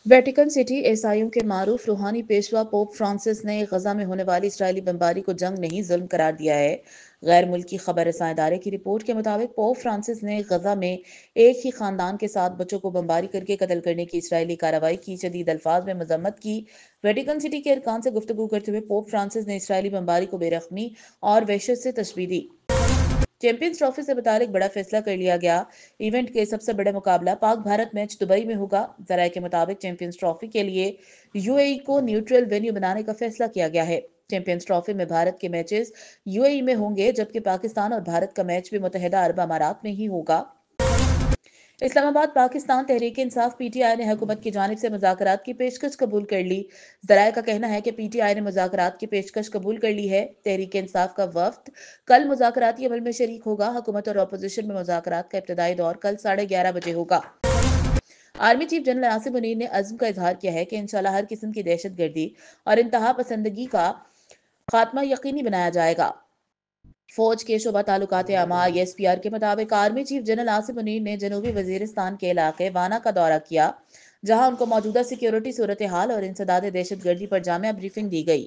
Vatican city ईसाइयों के मारूफ रूहानी पेशवा पोप फ्रांसिस ने गजा में होने वाली इजरायली बमबारी को जंग नहीं जुल्म करार दिया है। गैर मुल्की खबर रसां इदारे की रिपोर्ट के मुताबिक पोप फ्रांसिस ने गजा में एक ही खानदान के 7 बच्चों को बमबारी करके कत्ल करने की इजरायली कार्रवाई की शदीद अल्फाज में मजम्मत की। वेटिकन सिटी के अरकान से गुफ्तगू करते हुए पोप फ्रांसिस ने इजरायली बमबारी को बेरहमी और वहशत से तशबीह दी। चैंपियंस ट्रॉफी से मुतालिक बड़ा फैसला कर लिया गया। इवेंट के सबसे बड़ा मुकाबला पाक भारत मैच दुबई में होगा। जराये के मुताबिक चैंपियंस ट्रॉफी के लिए यूएई को न्यूट्रल वेन्यू बनाने का फैसला किया गया है। चैंपियंस ट्रॉफी में भारत के मैचेस यूएई में होंगे, जबकि पाकिस्तान और भारत का मैच भी मुत्तहिदा अरब अमारात में ही होगा। इस्लामाबाद पाकिस्तान तहरीक इंसाफ पीटीआई ने हुकूमत की जानिब से मुज़ाकरात की पेशकश कबूल कर ली। ज़राए का कहना है कि पीटीआई ने मुज़ाकरात की पेशकश कबूल कर ली है। तहरीक इंसाफ का वफ्द कल मुज़ाकराती अमल में शरीक होगा। हुकूमत और अपोजिशन में मुज़ाकरात का इब्तदाई दौर कल 11:30 बजे होगा। Army chief general Asim Munir ने अज़्म का इजहार किया है कि इंशाल्लाह हर किस्म की दहशत गर्दी और इंतहा पसंदगी का खात्मा यकीनी बनाया जाएगा। फौज के शोबा तालुकात आमा एसपीआर के मुताबिक army chief general Asim Munir ने जनूबी वजीरिस्तान के इलाके वाना का दौरा किया, जहां उनको मौजूदा सिक्योरिटी सूरत हाल और इंसदाद दहशत गर्दी पर जामिया ब्रीफिंग दी गई।